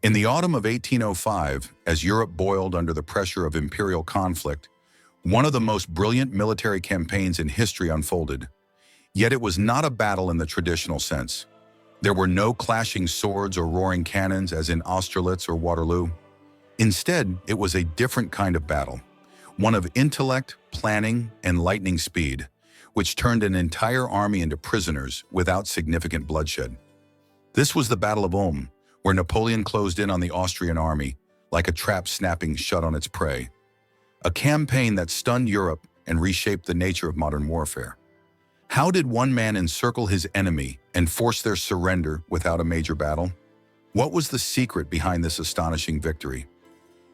In the autumn of 1805, as Europe boiled under the pressure of imperial conflict, one of the most brilliant military campaigns in history unfolded. Yet it was not a battle in the traditional sense. There were no clashing swords or roaring cannons as in Austerlitz or Waterloo. Instead, it was a different kind of battle, one of intellect, planning, and lightning speed, which turned an entire army into prisoners without significant bloodshed. This was the Battle of Ulm, where Napoleon closed in on the Austrian army like a trap snapping shut on its prey. A campaign that stunned Europe and reshaped the nature of modern warfare. How did one man encircle his enemy and force their surrender without a major battle? What was the secret behind this astonishing victory?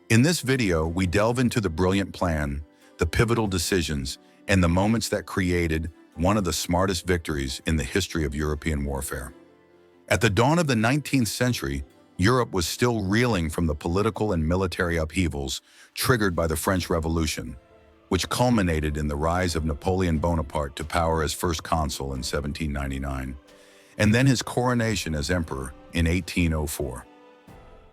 In this video, we delve into the brilliant plan, the pivotal decisions, and the moments that created one of the smartest victories in the history of European warfare. At the dawn of the 19th century, Europe was still reeling from the political and military upheavals triggered by the French Revolution, which culminated in the rise of Napoleon Bonaparte to power as first consul in 1799, and then his coronation as emperor in 1804.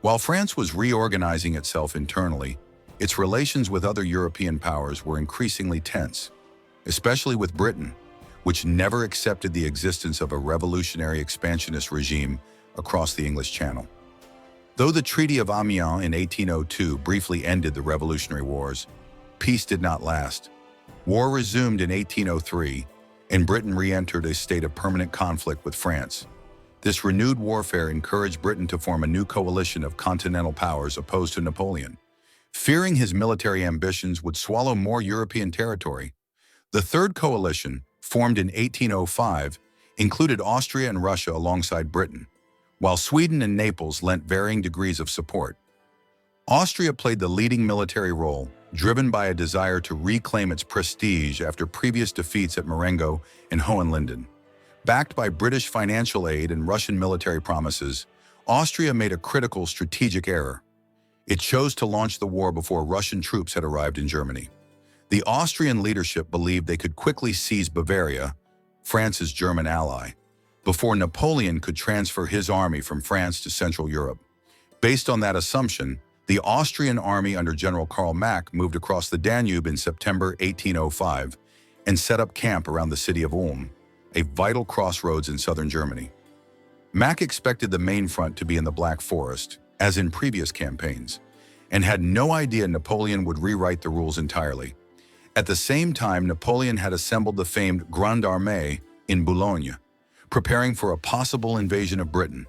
While France was reorganizing itself internally, its relations with other European powers were increasingly tense, especially with Britain, which never accepted the existence of a revolutionary expansionist regime across the English Channel. Though the Treaty of Amiens in 1802 briefly ended the Revolutionary Wars, peace did not last. War resumed in 1803, and Britain re-entered a state of permanent conflict with France. This renewed warfare encouraged Britain to form a new coalition of continental powers opposed to Napoleon. Fearing his military ambitions would swallow more European territory, the Third Coalition, formed in 1805, included Austria and Russia alongside Britain, while Sweden and Naples lent varying degrees of support. Austria played the leading military role, driven by a desire to reclaim its prestige after previous defeats at Marengo and Hohenlinden. Backed by British financial aid and Russian military promises, Austria made a critical strategic error. It chose to launch the war before Russian troops had arrived in Germany. The Austrian leadership believed they could quickly seize Bavaria, France's German ally, before Napoleon could transfer his army from France to Central Europe. Based on that assumption, the Austrian army under General Karl Mack moved across the Danube in September 1805 and set up camp around the city of Ulm, a vital crossroads in southern Germany. Mack expected the main front to be in the Black Forest, as in previous campaigns, and had no idea Napoleon would rewrite the rules entirely. At the same time, Napoleon had assembled the famed Grande Armée in Boulogne, preparing for a possible invasion of Britain.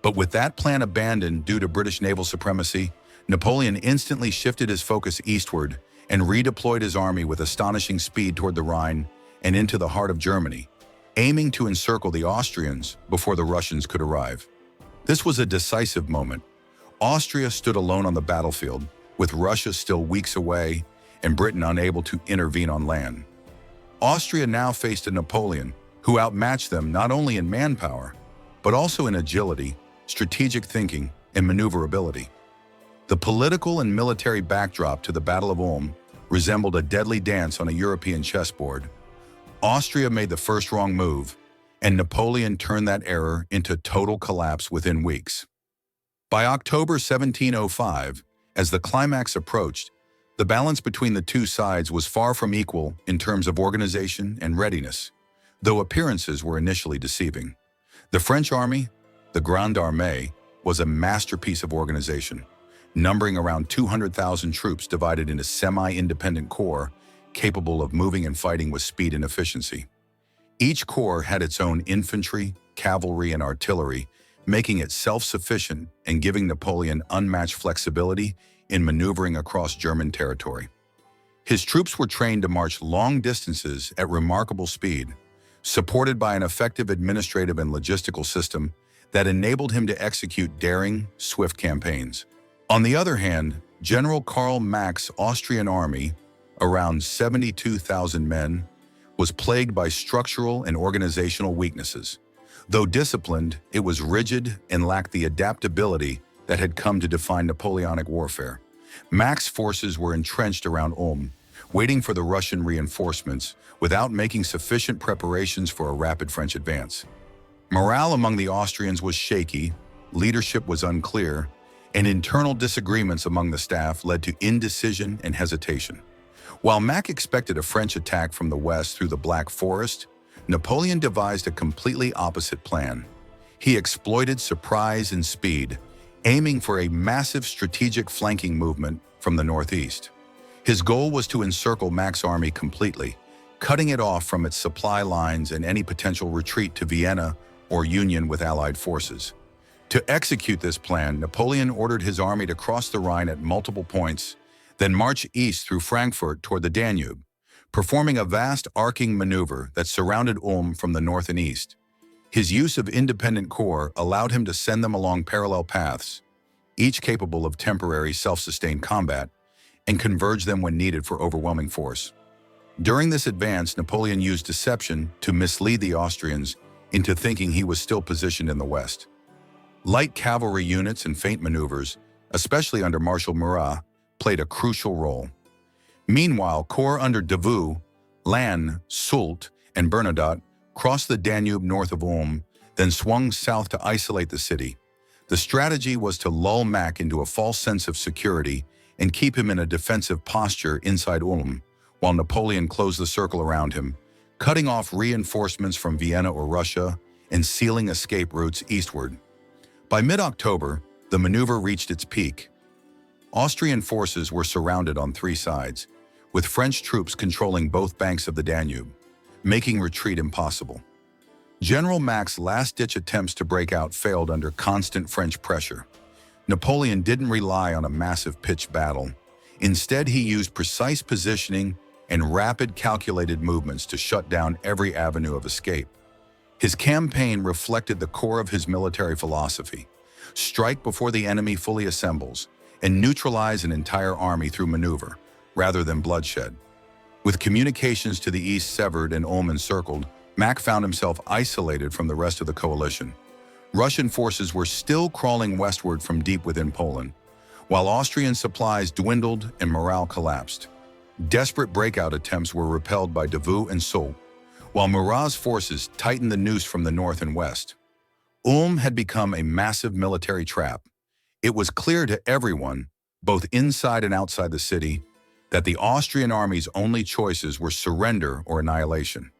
But with that plan abandoned due to British naval supremacy, Napoleon instantly shifted his focus eastward and redeployed his army with astonishing speed toward the Rhine and into the heart of Germany, aiming to encircle the Austrians before the Russians could arrive. This was a decisive moment. Austria stood alone on the battlefield, with Russia still weeks away and Britain unable to intervene on land. Austria now faced a Napoleon who outmatched them not only in manpower, but also in agility, strategic thinking, and maneuverability. The political and military backdrop to the Battle of Ulm resembled a deadly dance on a European chessboard. Austria made the first wrong move, and Napoleon turned that error into total collapse within weeks. By October 1705, as the climax approached, the balance between the two sides was far from equal in terms of organization and readiness, though appearances were initially deceiving. The French army, the Grande Armée, was a masterpiece of organization, numbering around 200,000 troops divided into semi-independent corps capable of moving and fighting with speed and efficiency. Each corps had its own infantry, cavalry, and artillery, making it self-sufficient and giving Napoleon unmatched flexibility in maneuvering across German territory. His troops were trained to march long distances at remarkable speed, supported by an effective administrative and logistical system that enabled him to execute daring, swift campaigns. On the other hand, General Karl Mack's Austrian army, around 72,000 men, was plagued by structural and organizational weaknesses. Though disciplined, it was rigid and lacked the adaptability that had come to define Napoleonic warfare. Mack's forces were entrenched around Ulm, waiting for the Russian reinforcements without making sufficient preparations for a rapid French advance. Morale among the Austrians was shaky, leadership was unclear, and internal disagreements among the staff led to indecision and hesitation. While Mack expected a French attack from the west through the Black Forest, Napoleon devised a completely opposite plan. He exploited surprise and speed, aiming for a massive strategic flanking movement from the northeast. His goal was to encircle Mack's army completely, cutting it off from its supply lines and any potential retreat to Vienna or union with Allied forces. To execute this plan, Napoleon ordered his army to cross the Rhine at multiple points, then march east through Frankfurt toward the Danube, performing a vast arcing maneuver that surrounded Ulm from the north and east. His use of independent corps allowed him to send them along parallel paths, each capable of temporary self-sustained combat, and converge them when needed for overwhelming force. During this advance, Napoleon used deception to mislead the Austrians into thinking he was still positioned in the west. Light cavalry units and feint maneuvers, especially under Marshal Murat, played a crucial role. Meanwhile, corps under Davout, Lannes, Soult, and Bernadotte crossed the Danube north of Ulm, then swung south to isolate the city. The strategy was to lull Mack into a false sense of security and keep him in a defensive posture inside Ulm, while Napoleon closed the circle around him, cutting off reinforcements from Vienna or Russia and sealing escape routes eastward. By mid-October, the maneuver reached its peak. Austrian forces were surrounded on three sides, with French troops controlling both banks of the Danube, making retreat impossible. General Mack's last-ditch attempts to break out failed under constant French pressure. Napoleon didn't rely on a massive pitched battle. Instead, he used precise positioning and rapid calculated movements to shut down every avenue of escape. His campaign reflected the core of his military philosophy: strike before the enemy fully assembles and neutralize an entire army through maneuver, rather than bloodshed. With communications to the east severed and Ulm encircled, Mack found himself isolated from the rest of the coalition. Russian forces were still crawling westward from deep within Poland, while Austrian supplies dwindled and morale collapsed. Desperate breakout attempts were repelled by Davout and Soult, while Murat's forces tightened the noose from the north and west. Ulm had become a massive military trap. It was clear to everyone, both inside and outside the city, that the Austrian army's only choices were surrender or annihilation.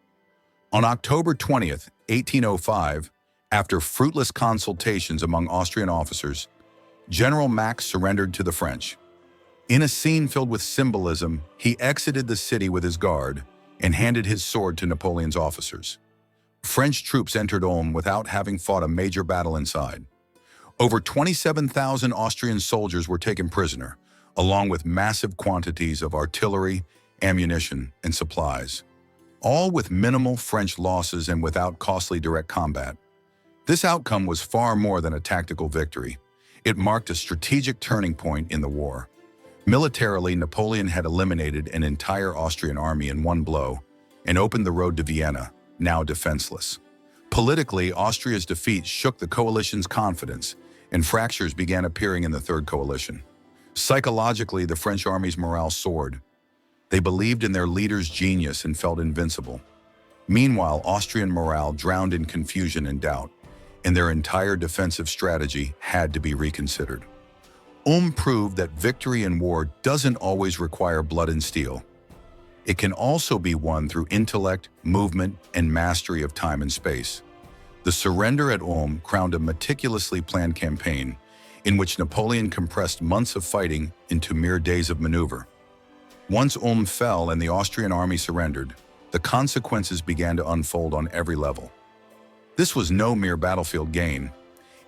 On October 20th, 1805, after fruitless consultations among Austrian officers, General Mack surrendered to the French. In a scene filled with symbolism, he exited the city with his guard and handed his sword to Napoleon's officers. French troops entered Ulm without having fought a major battle inside. Over 27,000 Austrian soldiers were taken prisoner, along with massive quantities of artillery, ammunition, and supplies, all with minimal French losses and without costly direct combat. This outcome was far more than a tactical victory. It marked a strategic turning point in the war. Militarily, Napoleon had eliminated an entire Austrian army in one blow and opened the road to Vienna, now defenseless. Politically, Austria's defeat shook the coalition's confidence, and fractures began appearing in the Third Coalition. Psychologically, the French army's morale soared. They believed in their leader's genius and felt invincible. Meanwhile, Austrian morale drowned in confusion and doubt, and their entire defensive strategy had to be reconsidered. Ulm proved that victory in war doesn't always require blood and steel. It can also be won through intellect, movement, and mastery of time and space. The surrender at Ulm crowned a meticulously planned campaign in which Napoleon compressed months of fighting into mere days of maneuver. Once Ulm fell and the Austrian army surrendered, the consequences began to unfold on every level. This was no mere battlefield gain.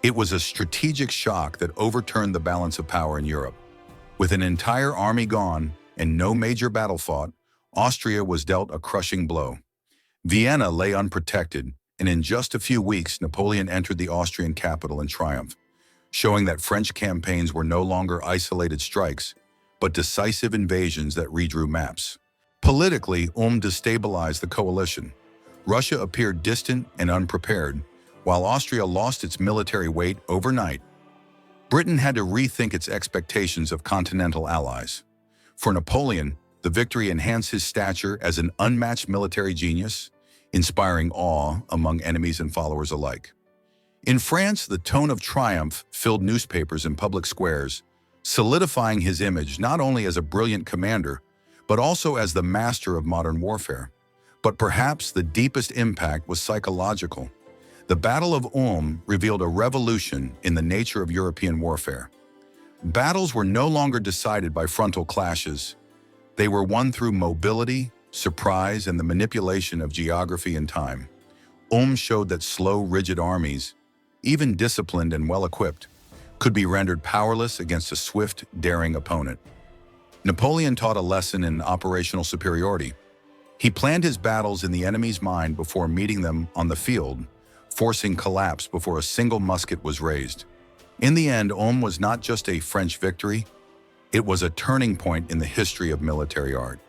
It was a strategic shock that overturned the balance of power in Europe. With an entire army gone and no major battle fought, Austria was dealt a crushing blow. Vienna lay unprotected, and in just a few weeks, Napoleon entered the Austrian capital in triumph, showing that French campaigns were no longer isolated strikes, but decisive invasions that redrew maps. Politically, Ulm destabilized the coalition. Russia appeared distant and unprepared, while Austria lost its military weight overnight. Britain had to rethink its expectations of continental allies. For Napoleon, the victory enhanced his stature as an unmatched military genius, inspiring awe among enemies and followers alike. In France, the tone of triumph filled newspapers and public squares, solidifying his image not only as a brilliant commander, but also as the master of modern warfare. But perhaps the deepest impact was psychological. The Battle of Ulm revealed a revolution in the nature of European warfare. Battles were no longer decided by frontal clashes. They were won through mobility, surprise, and the manipulation of geography and time. Ulm showed that slow, rigid armies, even disciplined and well-equipped, could be rendered powerless against a swift, daring opponent. Napoleon taught a lesson in operational superiority. He planned his battles in the enemy's mind before meeting them on the field, forcing collapse before a single musket was raised. In the end, Ulm was not just a French victory, it was a turning point in the history of military art.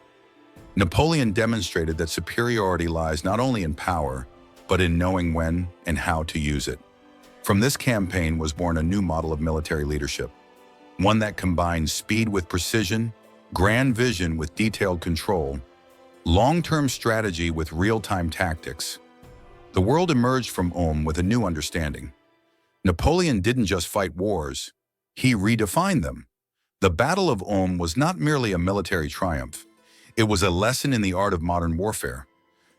Napoleon demonstrated that superiority lies not only in power, but in knowing when and how to use it. From this campaign was born a new model of military leadership, one that combines speed with precision, grand vision with detailed control, long-term strategy with real-time tactics. The world emerged from Ulm with a new understanding. Napoleon didn't just fight wars, he redefined them. The Battle of Ulm was not merely a military triumph. It was a lesson in the art of modern warfare.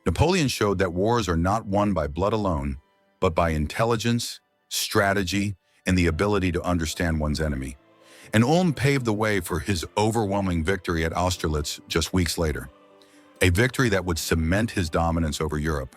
Napoleon showed that wars are not won by blood alone, but by intelligence, strategy, and the ability to understand one's enemy. And Ulm paved the way for his overwhelming victory at Austerlitz just weeks later, a victory that would cement his dominance over Europe.